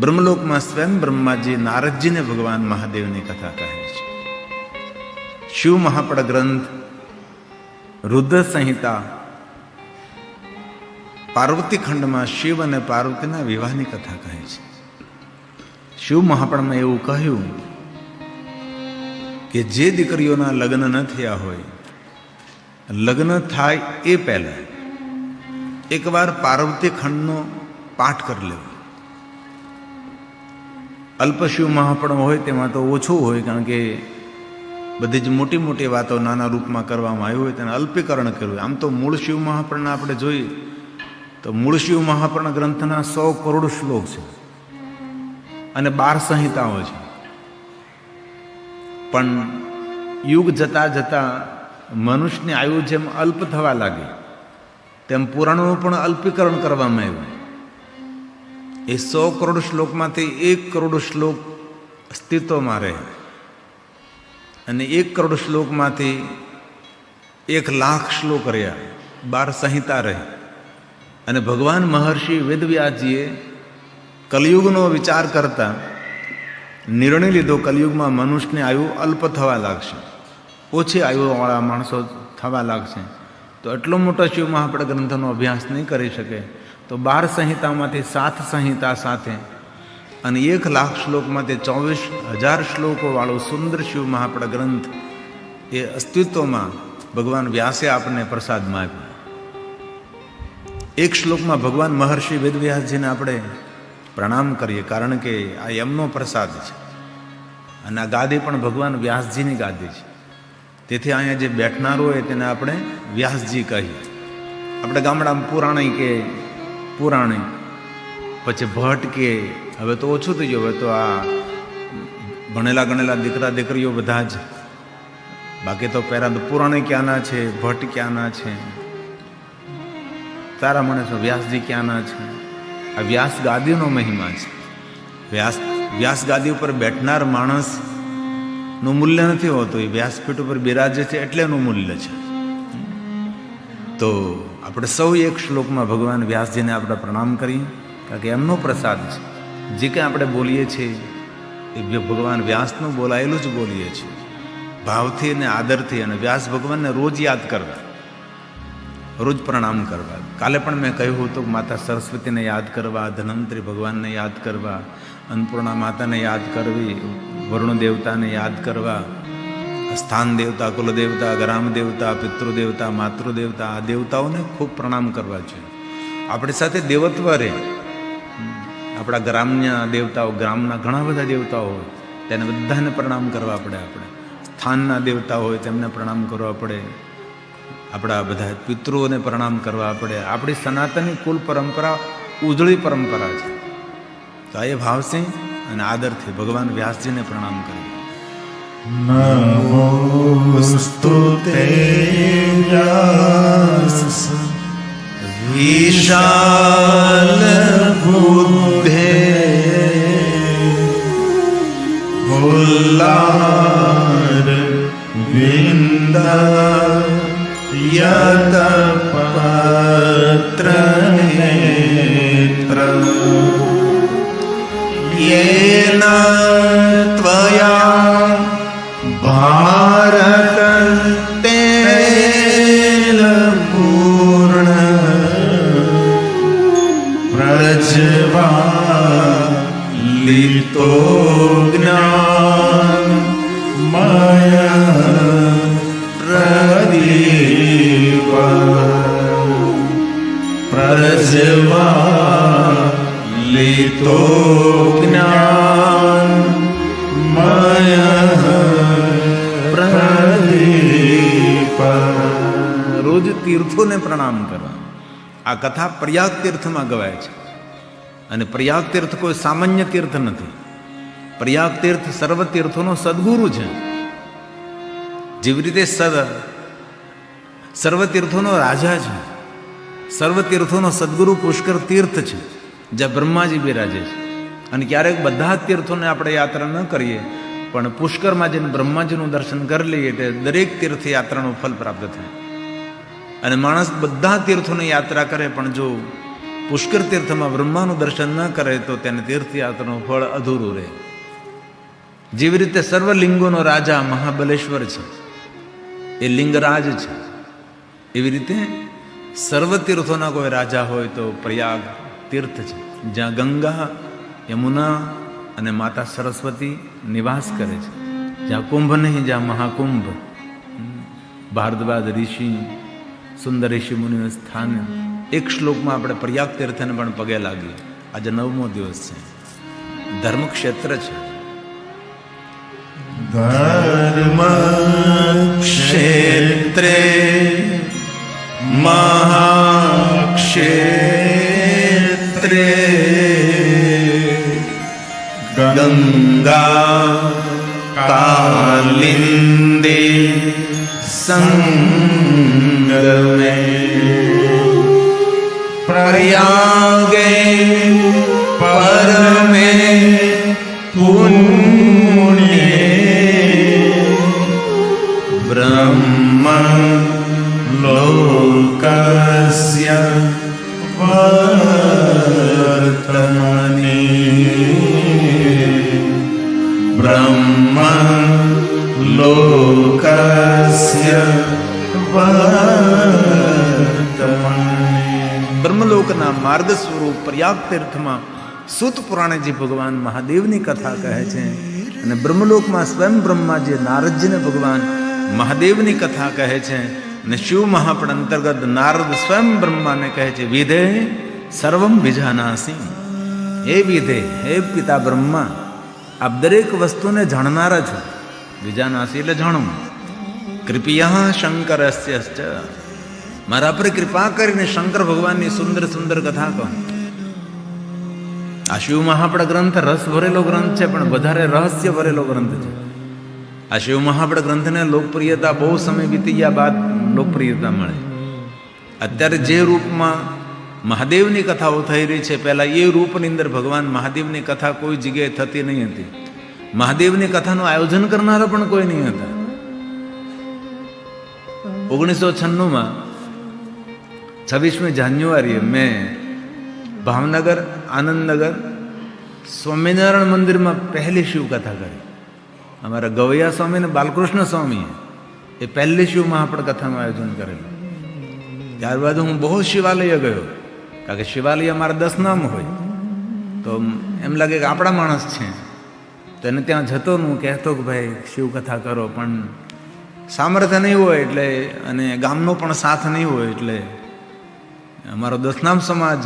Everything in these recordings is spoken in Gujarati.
બ્રહ્મલોકમાં સ્વયં બ્રહ્માજી નારદજીને ભગવાન મહાદેવની કથા કહે છે. શિવ મહાપડ ગ્રંથ રુદ્ર સંહિતા પાર્વતી ખંડમાં શિવ અને પાર્વતીના વિવાહની કથા કહે છે. શિવ મહાપડમાં એવું કહ્યું કે જે દીકરીઓના લગ્ન ન થયા હોય, લગ્ન થાય એ પહેલા એકવાર પાર્વતી ખંડનો પાઠ કરી લેવો. અલ્પ શિવ મહાપડ હોય તેમાં તો ઓછું હોય, કારણ કે બધી જ મોટી મોટી વાતો નાના રૂપમાં કરવામાં આવી હોય તેને અલ્પીકરણ કર્યું. આમ તો મૂળ શિવ મહાપડના આપણે જોઈએ તો મૂળ શિવ મહાપડ ગ્રંથના 100 કરોડ શ્લોક છે અને 12 સંહિતાઓ છે. પણ યુગ જતા જતા મનુષ્યની આયુ જેમ અલ્પ થવા લાગી તેમ પુરાણોનું પણ અલ્પીકરણ કરવામાં આવ્યું. એ 100 કરોડ શ્લોકમાંથી 1 કરોડ શ્લોક અસ્તિત્વમાં રહે અને 1 કરોડ શ્લોકમાંથી 1 લાખ શ્લોક રહ્યા, 12 સંહિતા રહે. અને ભગવાન મહર્ષિ વેદવ્યાસજીએ કલયુગનો વિચાર કરતા નિર્ણય લીધો, કલયુગમાં મનુષ્યની આયુ અલ્પ થવા લાગશે, ઓછી આયુવાળા માણસો થવા લાગશે. તો એટલો મોટો શિવ મહાપડ ગ્રંથનો અભ્યાસ નહીં કરી શકે, તો 12 સંહિતામાંથી 7 સંહિતા સાથે અને 1 લાખ શ્લોકમાંથી 24,000 શ્લોકોવાળો સુંદર શિવ મહાપડ ગ્રંથ એ અસ્તિત્વમાં ભગવાન વ્યાસે આપણને પ્રસાદમાં આપ્યો. એક શ્લોકમાં ભગવાન મહર્ષિ વેદવ્યાસજીને આપણે પ્રણામ કરીએ, કારણ કે આ એમનો પ્રસાદ છે અને આ ગાદી પણ ભગવાન વ્યાસજીની ગાદી છે. તેથી અહીંયા જે બેઠનાર હોય તેને આપણે વ્યાસજી કહીએ. આપણે ગામડામાં પુરાણી કે પુરાણી, પછી ભટ્ટ કે, હવે તો ઓછું થઈ ગયું, હવે તો આ ભણેલા ગણેલા દીકરા દીકરીઓ બધા જ. બાકી તો પહેલાં તો પુરાણી ક્યાંના છે, ભટ્ટ ક્યાંના છે, તારા મને છો વ્યાસજી ક્યાંના છે. આ વ્યાસ ગાદીનો મહિમા છે. વ્યાસ ગાદી ઉપર બેઠનાર માણસનું મૂલ્ય નથી હોતું, એ વ્યાસપીઠ ઉપર બિરાજે છે એટલે એનું મૂલ્ય છે. તો આપણે સૌ એક શ્લોકમાં ભગવાન વ્યાસજીને આપણે પ્રણામ કરીએ, કારણ કે એમનો પ્રસાદ છે. જે કંઈ આપણે બોલીએ છીએ એ ભગવાન વ્યાસનું બોલાયેલું જ બોલીએ છીએ, ભાવથી અને આદરથી. અને વ્યાસ ભગવાનને રોજ યાદ કરવા, રોજ પ્રણામ કરવા. કાલે પણ મેં કહ્યું હતું, માતા સરસ્વતીને યાદ કરવા, ધન્વંતરી ભગવાનને યાદ કરવા, અન્નપૂર્ણા માતાને યાદ કરવી, વરુણ દેવતાને યાદ કરવા, સ્થાન દેવતા, કુલદેવતા, ગ્રામ દેવતા, પિતૃદેવતા, માતૃદેવતા, આ દેવતાઓને ખૂબ પ્રણામ કરવા જોઈએ. આપણી સાથે દેવત્વ રહે. આપણા ગ્રામના દેવતાઓ, ગ્રામના ઘણા બધા દેવતાઓ હોય તેને બધાને પ્રણામ કરવા પડે. આપણે સ્થાનના દેવતા હોય તેમને પ્રણામ કરવા પડે. આપણા બધા પિતૃઓને પ્રણામ કરવા પડે. આપણી સનાતની કુલ પરંપરા ઉજળી પરંપરા છે. તો એ ભાવથી અને આદરથી ભગવાન વ્યાસજીને પ્રણામ કરીએ. નમોસ્તુતે વ્યાસ વિશાલ બુદ્ધે ભુલ્લાર વિંદ યત પત્ર નેત્ર યેન ત્વયા ભારત તેલ પૂર્ણ પ્રજ્વાલિતો જ્ઞાન મય પ્રદીપ પ્રજ્વાલિતો જ્ઞાન મય પ્રદીપ. રોજ તીર્થોને પ્રણામ કરવા. આ કથા પ્રયાગ તીર્થમાં ગવાય છે અને પ્રયાગ તીર્થ કોઈ સામાન્ય તીર્થ નથી. પ્રયાગ તીર્થ સર્વ તીર્થોનો સદગુરુ છે. જેવી રીતે સર્વ તીર્થોનો રાજા છે, સર્વ તીર્થોનો સદગુરુ પુષ્કર તીર્થ છે જ્યાં બ્રહ્માજી બિરાજે છે. અને ક્યારેક બધા તીર્થોને આપણે યાત્રા ન કરીએ પણ પુષ્કરમાં જઈને બ્રહ્માજીનું દર્શન કરી લઈએ એટલે દરેક તીર્થયાત્રાનું ફલ પ્રાપ્ત થાય. અને માણસ બધા તીર્થોની યાત્રા કરે પણ જો પુષ્કર તીર્થમાં બ્રહ્માનું દર્શન ન કરે તો તેને તીર્થયાત્રાનું ફળ અધૂરું રહે. જેવી રીતે સર્વ લિંગોનો રાજા મહાબલેશ્વર છે, એ લિંગરાજ છે, એવી રીતે સર્વ તીર્થોના કોઈ રાજા હોય તો પ્રયાગ તીર્થ છે, જ્યાં ગંગા, યમુના અને માતા સરસ્વતી નિવાસ કરે છે, જ્યાં કુંભ નહીં, જ્યાં મહાકુંભ. ભારદ્વાજ ઋષિ, સુંદર ઋષિ મુનિનું સ્થાન. એક શ્લોકમાં આપણે પ્રયાગ તીર્થને પણ પગે લાગીએ. આજે 9મો દિવસ છે, ધર્મક્ષેત્ર છે. ધર્મ ક્ષેત્રે મહાક્ષેત્રે ગંગા કાલિંદે સંગમે પ્રયાગે પરમે પુણ્યે બ્રહ્મ લોકસ્ય વર્તમાને બ્રહ્મ લોકસ્ય બ્રહ્મલોકના માર્ગ સ્વરૂપ પ્રયાગ તીર્થમાં સૂત પુરાણેજી ભગવાન મહાદેવની કથા કહે છે. અને બ્રહ્મલોકમાં સ્વયં બ્રહ્માજી નારદજીને ભગવાન મહાદેવની કથા કહે છે. અને શિવ મહાપડ અંતર્ગત નારદ સ્વયં બ્રહ્માને કહે છે, વિધે સર્વમ વિજાનાસી. હે વિધે, હે પિતા બ્રહ્મા, આપ દરેક વસ્તુને જાણનારા છો. વિજાનાસી એટલે જાણવું. કૃપયા શંકરસ્ય મારા પર કૃપા કરીને શંકર ભગવાનની સુંદર સુંદર કથા કહો. આ શિવ મહાપડ ગ્રંથ રસ ભરેલો ગ્રંથ છે, પણ વધારે રહસ્ય ભરેલો ગ્રંથ છે. આ શિવ મહાપડ ગ્રંથને લોકપ્રિયતા બહુ સમય વીતી ગયા બાદ લોકપ્રિયતા મળે. અત્યારે જે રૂપમાં મહાદેવની કથાઓ થઈ રહી છે, પહેલા એ રૂપની અંદર ભગવાન મહાદેવની કથા કોઈ જગ્યાએ થતી નહીં હતી. મહાદેવની કથાનું આયોજન કરનારા પણ કોઈ નહીં હતા. 1996માં 26મી જાન્યુઆરીએ મેં ભાવનગર, આનંદનગર સ્વામિનારાયણ મંદિરમાં પહેલી શિવકથા કરી. અમારા ગવૈયા સ્વામી અને બાલકૃષ્ણ સ્વામીએ એ પહેલી શિવ મહાપડ કથાનું આયોજન કરેલું. ત્યારબાદ હું બહુ શિવાલય ગયો, કારણ કે શિવાલય અમારા 10 નામ હોય તો એમ લાગે કે આપણા માણસ છે, તો એને ત્યાં જતો હું કહેતો કે ભાઈ શિવકથા કરો, પણ સામર્થ્ય નહીં હોય એટલે, અને ગામનો પણ સાથ નહીં હોય એટલે અમારો 10 નામ સમાજ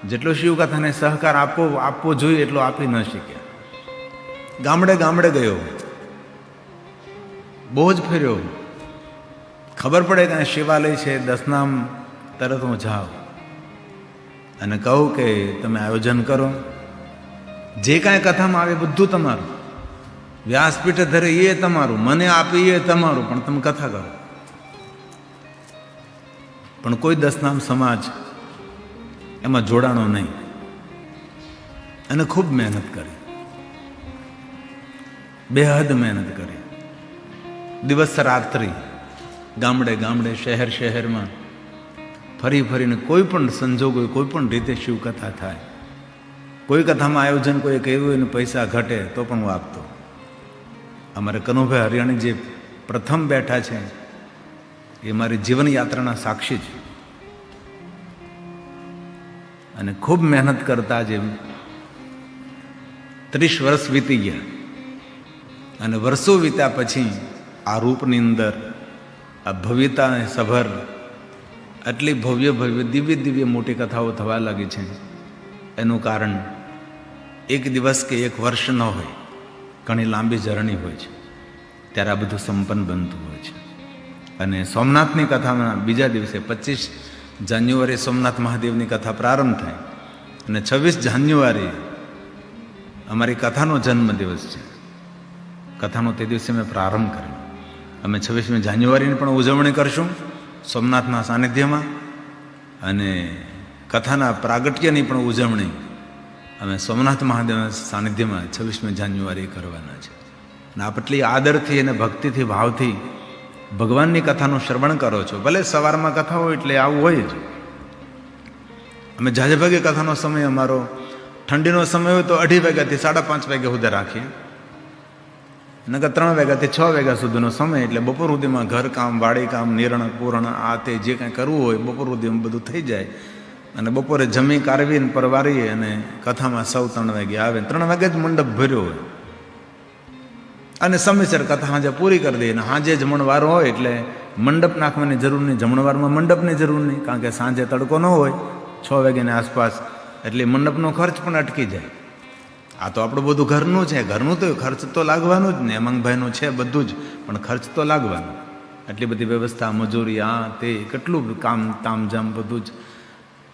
જેટલો શિવકથાને સહકાર આપવો જોઈએ એટલો આપી ન શક્યા. ગામડે ગામડે ગયો, બહુ જ ફેર્યો. ખબર પડે કે શિવાલય છે, 10 નામ, તરત હું જાઉં અને કહું કે તમે આયોજન કરો. જે કાંઈ કથામાં આવે બધું તમારું. વ્યાસપીઠે ધરે એ તમારું, મને આપી એ તમારું, પણ તમે કથા કરો. પણ કોઈ 10 નામ સમાજ એમાં જોડાણો નહીં. અને ખૂબ મહેનત કરી, બેહદ મહેનત કરી. દિવસ રાત્રિ ગામડે ગામડે, શહેર શહેરમાં ફરી ફરીને કોઈ પણ સંજોગો, કોઈ પણ રીતે શિવકથા થાય. કોઈ કથામાં આયોજન કોઈ કર્યું હોય ને પૈસા ઘટે તો પણ હું આપતો. અમારે કનુભાઈ હરિયાણી જે પ્રથમ બેઠા છે એ મારી જીવનયાત્રાના સાક્ષી છે. અને ખૂબ મહેનત કરતા જે 30 વર્ષ વીતી ગયા, અને વર્ષો વીત્યા પછી આ રૂપની અંદર આ ભવ્યતા સભર આટલી ભવ્ય ભવ્ય દિવ્ય દિવ્ય મોટી કથાઓ થવા લાગી છે. એનું કારણ એક દિવસ કે એક વર્ષ ન હોય, ઘણી લાંબી જર્ની હોય છે, ત્યારે આ બધું સંપન્ન બનતું હોય છે. અને સોમનાથની કથામાં બીજા દિવસે 25 જાન્યુઆરી સોમનાથ મહાદેવની કથા પ્રારંભ થાય, અને 26 જાન્યુઆરી અમારી કથાનો જન્મદિવસ છે. કથાનો તે દિવસે મેં પ્રારંભ કર્યો. અમે 26મી જાન્યુઆરીની પણ ઉજવણી કરશું સોમનાથના સાનિધ્યમાં, અને કથાના પ્રાગટ્યની પણ ઉજવણી અમે સોમનાથ મહાદેવના સાનિધ્યમાં 26મી જાન્યુઆરી કરવાના છે. અને આપ એટલી આદરથી અને ભક્તિથી, ભાવથી ભગવાનની કથાનું શ્રવણ કરો છો. ભલે સવારમાં કથા હોય એટલે આવું હોય જ, અમે જાજે ભાગે કથાનો સમય અમારો ઠંડીનો સમય હોય તો 2:30 વાગ્યાથી 5:30 વાગ્યા સુધી રાખીએ, નકર 3 વાગ્યાથી 6 વાગ્યા સુધીનો સમય. એટલે બપોર સુધીમાં ઘર કામ, વાડી કામ, નિરણ પૂરણ આ તે જે કાંઈ કરવું હોય બપોર સુધીમાં બધું થઈ જાય. અને બપોરે જમી કારવીને પરવારીએ અને કથામાં સૌ 3 વાગે આવે. 3 વાગે જ મંડપ ભર્યો હોય અને સમયસર કથા સાંજે પૂરી કરી દઈએ. અને સાંજે જમણવાર હોય એટલે મંડપ નાખવાની જરૂર નહીં, જમણવારમાં મંડપની જરૂર નહીં, કારણ કે સાંજે તડકો ન હોય 6 વાગ્યાની આસપાસ, એટલે મંડપનો ખર્ચ પણ અટકી જાય. આ તો આપણું બધું ઘરનું છે, ઘરનું તો ખર્ચ તો લાગવાનું જ ને, અમંગભાઈનું છે બધું જ, પણ ખર્ચ તો લાગવાનો. એટલી બધી વ્યવસ્થા, મજૂરી, આ તે કેટલું કામ તામઝામ બધું જ.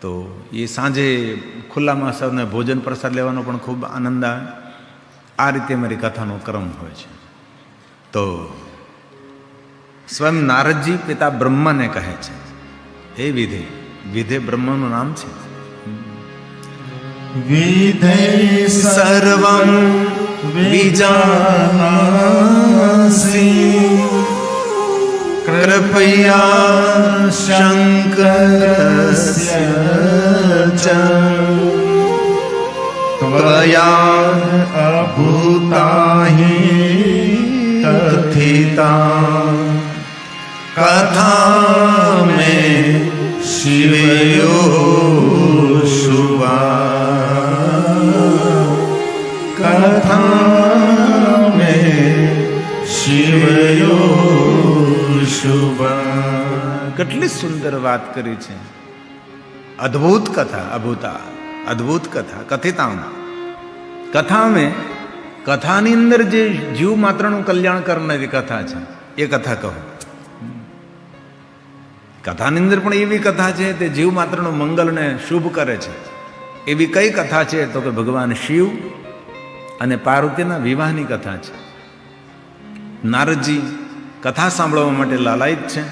તો એ સાંજે ખુલ્લામાં સૌને ભોજન પ્રસાદ લેવાનો પણ ખૂબ આનંદ આવે. આ રીતે મારી કથાનો ક્રમ હોય છે. તો સ્વયં નારદજી પિતા બ્રહ્મને કહે છે, હે વિધે. વિધે બ્રહ્મનું નામ છે. વિધે સર્વં વિજાનાસી કૃપયા શંકરસ્ય ચ ત્વયા અભૂતાહિ કથિતા કથા મે શિવયો શુભા કથા મે શિવયો શુભા. કેટલી સુંદર વાત કરી છે. અદ્ભુત કથા, અભૂતા અદ્ભુત કથા કથિતા. કથા મેં, કથાની અંદર જે જીવ માત્રનું કલ્યાણ કરનારી કથા છે એ કથા કહો. કથાની અંદર પણ એવી કથા છે તે જીવ માત્રનું મંગલને શુભ કરે છે. એવી કઈ કથા છે તો કે ભગવાન શિવ અને પાર્વતીના વિવાહની કથા છે. નારદજી કથા સાંભળવા માટે લાલાયિત છે.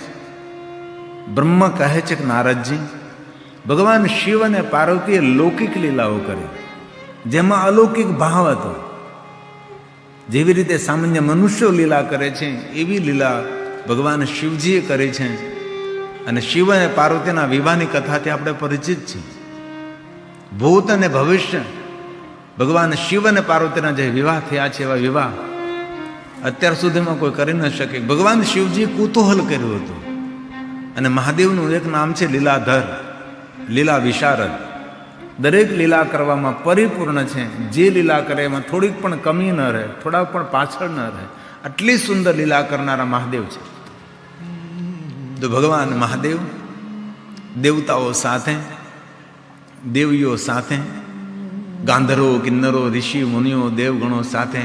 બ્રહ્મ કહે છે કે નારદજી, ભગવાન શિવ અને પાર્વતીએ લૌકિક લીલાઓ કરી જેમાં અલૌકિક ભાવ હતો. જેવી રીતે સામાન્ય મનુષ્યો લીલા કરે છે એવી લીલા ભગવાન શિવજીએ કરી છે. અને શિવ અને પાર્વતીના વિવાહની કથાથી આપણે પરિચિત છીએ. ભૂત અને ભવિષ્ય ભગવાન શિવ અને પાર્વતીના જે વિવાહ થયા છે એવા વિવાહ અત્યાર સુધીમાં કોઈ કરી ન શકે. ભગવાન શિવજીએ કુતૂહલ કર્યું હતું. અને મહાદેવનું એક નામ છે લીલાધર, લીલા વિશારદ. દરેક લીલા કરવામાં પરિપૂર્ણ છે. જે લીલા કરે એમાં થોડીક પણ કમી ન રહે, થોડા પણ પાછળ ન રહે, આટલી સુંદર લીલા કરનારા મહાદેવ છે. તો ભગવાન મહાદેવ દેવતાઓ સાથે, દેવીઓ સાથે, ગાંધર્વો, કિન્નરો, ઋષિ મુનિઓ, દેવગણો સાથે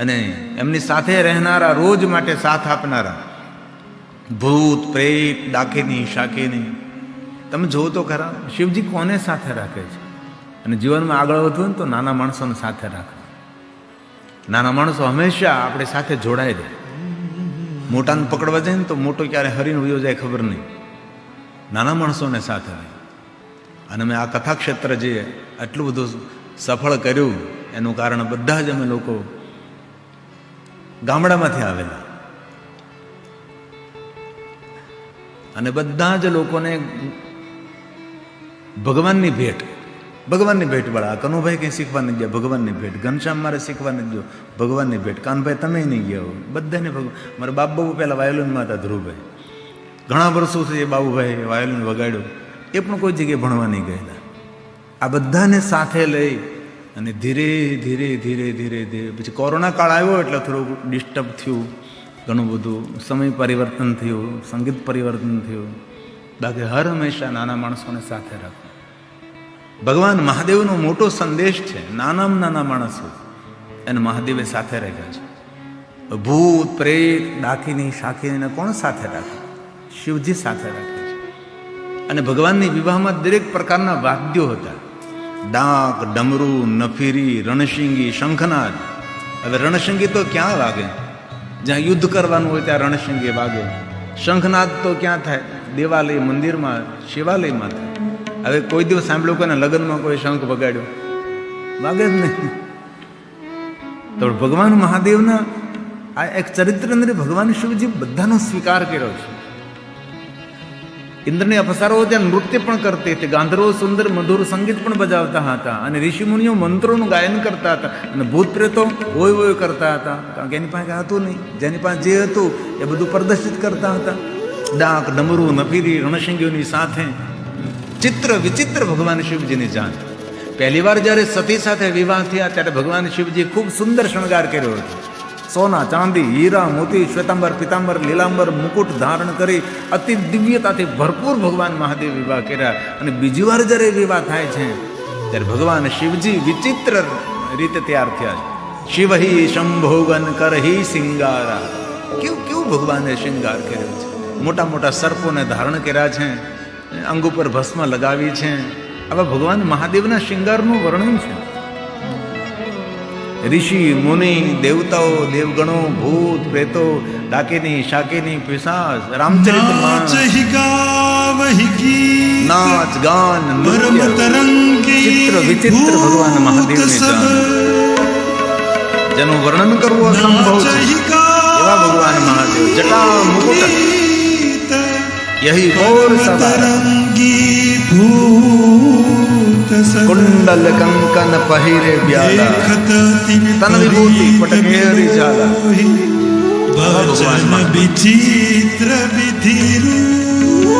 અને એમની સાથે રહેનારા, રોજ માટે સાથ આપનારા ભૂત, પ્રેત, ડાકીની, શાકીની. તમે જોવો તો ખરા શિવજી કોને સાથે રાખે છે. અને જીવનમાં આગળ વધવું ને તો નાના માણસોને સાથે રાખે. નાના માણસો હંમેશા આપણે સાથે જોડાઈ રહે. મોટાને પકડવા જાય ને તો મોટો ક્યારે હરીને વયો જાય ખબર નહીં. નાના માણસોને સાથે રહે. અને મેં આ કથા ક્ષેત્ર જે આટલું બધું સફળ કર્યું એનું કારણ બધા જ અમે લોકો ગામડામાંથી આવેલા. અને બધા જ લોકોને ભગવાનની ભેટ વાળા. કનુભાઈ કંઈ શીખવા નથી ગયા, ભગવાનની ભેટ. ઘનશ્યામ મારે શીખવા નથી ગયો, ભગવાનની ભેટ. કાનભાઈ તમે નહીં ગયા હો, બધાને ભગવાન. મારા બાબુ પહેલાં વાયોલિનમાં હતા, ધ્રુવભાઈ. ઘણા વર્ષોથી એ બાબુભાઈ વાયોલિન વગાડ્યું, એ પણ કોઈ જગ્યાએ ભણવા નહીં ગયેલા. આ બધાને સાથે લઈ અને ધીરે ધીરે ધીરે ધીરે ધીરે પછી કોરોના કાળ આવ્યો એટલે થોડુંક ડિસ્ટર્બ થયું, ઘણું બધું સમય પરિવર્તન થયું, સંગીત પરિવર્તન થયું. બાકી હર હંમેશા નાના માણસોને સાથે રાખો. ભગવાન મહાદેવનો મોટો સંદેશ છે. નાનામાં નાના માણસો એને મહાદેવે સાથે રાખ્યા છે. ભૂત, પ્રેત, ડાકીની, શાકીને કોણ સાથે રાખે? શિવજી સાથે રાખે છે. અને ભગવાનની વિવાહમાં દરેક પ્રકારના વાદ્યો હતા. ડાક, ડમરું, નફીરી, રણશિંગી, શંખનાદ. હવે રણશિંગી તો ક્યાં વાગે? જ્યાં યુદ્ધ કરવાનું હોય ત્યાં રણશિંગી વાગે. શંખનાદ તો ક્યાં થાય? દેવાલય, મંદિરમાં, શિવાલયમાં થાય. હવે કોઈ દિવસ સાંભળ્યું કોઈને લગ્નમાં કોઈ શંખ વગાડ્યો? વાગે જ નહીં. તો ભગવાન મહાદેવના આ એક ચરિત્ર અંદર ભગવાન શિવજી બધાનો સ્વીકાર કર્યો છે. ઇન્દ્રની અપ્સરાઓ ત્યાં નૃત્ય પણ કરતી હતી, ગાંધર્વો સુંદર મધુર સંગીત પણ બજાવતા હતા, અને ઋષિમુનિઓ મંત્રોનું ગાયન કરતા હતા, અને ભૂત પ્રેતો ઓય ઓય કરતા હતા, કારણ કે એની પાસે હતું નહીં. જેની પાસે જે હતું એ બધું પ્રદર્શિત કરતા હતા. ડાક, ડમરું, નફીરી, રણસિંગીઓની સાથે ચિત્ર વિચિત્ર ભગવાન શિવજીની જાન. પહેલી વાર જ્યારે સતી સાથે વિવાહ થયા ત્યારે ભગવાન શિવજી ખૂબ સુંદર શણગાર કર્યો હતો. સોના, ચાંદી, હીરા, મોતી, શ્વેતાંબર, પિતાંબર, લીલાંબર મુકુટ ધારણ કરી અતિ દિવ્યતાથી ભરપૂર ભગવાન મહાદેવ વિવાહ કર્યા. અને બીજી વાર જ્યારે વિવાહ થાય છે ત્યારે ભગવાન શિવજી વિચિત્ર રીતે તૈયાર થયા છે. શિવહી શંભોગન કરહી સિંગારા. કેવું ભગવાને શૃંગાર કર્યો છે. મોટા મોટા સર્પોને ધારણ કર્યા છે, અંગ ઉપર ભસ્મ લગાવી છે. આવા ભગવાન મહાદેવના શૃંગારનું વર્ણન છે. ઋષિ, મુનિ, દેવતાઓ, દેવગણો, ભૂત, પ્રેતો, ડાકીની, શાકીની, પિશાચ, રામચરિત માનસ, નાચ, ગાન, નૃત્ય, ચિત્ર વિચિત્ર ભગવાન મહાદેવની જાન. જેનું વર્ણન કરવું અસંભવ છે એવા ભગવાન મહાદેવ. જટા મુકુટ યહી ઓર સવારા, કુંડલ કંકન પહેરે બ્યાલા, તન વિભૂતિ પટકેરી ઝાલા. ભગવાન વિચિત્ર વિધિરૂ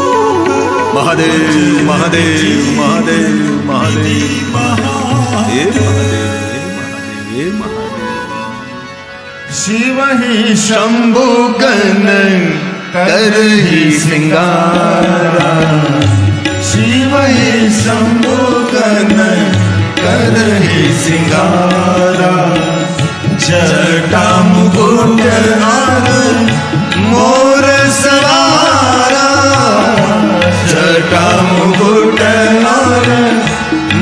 મહાદેવ મહાદેવ મહાદેવ મહાદેવ હે મહાદેવ હે મહાદેવ. શિવ શંભુ ગન કરહી સિંગારા, શિવ શંભુ ગન કરહી સિંગારા, જટા મુકુટ મોર સવારા, જટા મુકુટ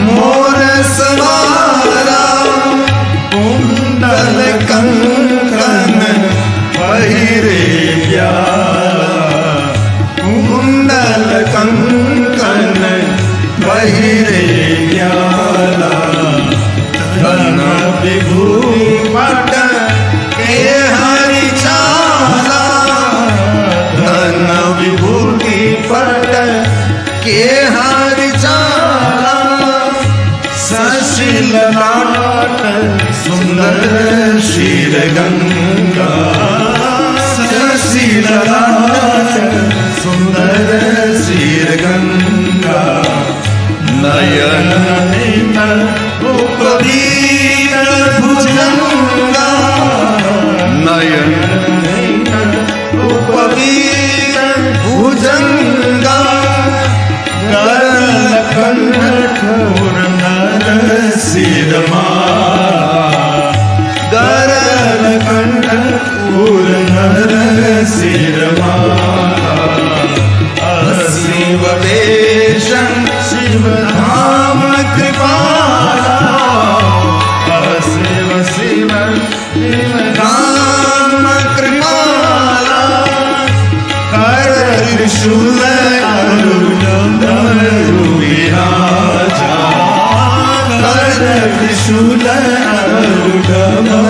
મોર સવારા, કુંડલ કંકન પહેરે બ્યાલા, કુંડલ કંકન પહેરે બ્યાલા, ધન વિભૂતિ પટ કે હરિ ચાલા, ધન વિભૂતિ પટ કે હરિ ચાલા, સશીલ લાટ સુંદર શિર ગંગા, સશીલ લાટ સુંદર શિર ગંગા, નયન નીતલ ઉપવીતલ ભુજંગા, નયન નીતલ ઉપવીતલ ભુજંગા, ગરલ કંઠ નર શિરમા, ગરલ કંઠ નર શિરમા, શિવ વેશન શિવ ધામ કૃપાલા, શિવ શિવ શિવ ધામ કૃપાલા, કર ત્રિશૂલ અરુણ વિરાજા, કર ત્રિશૂલ અરુણ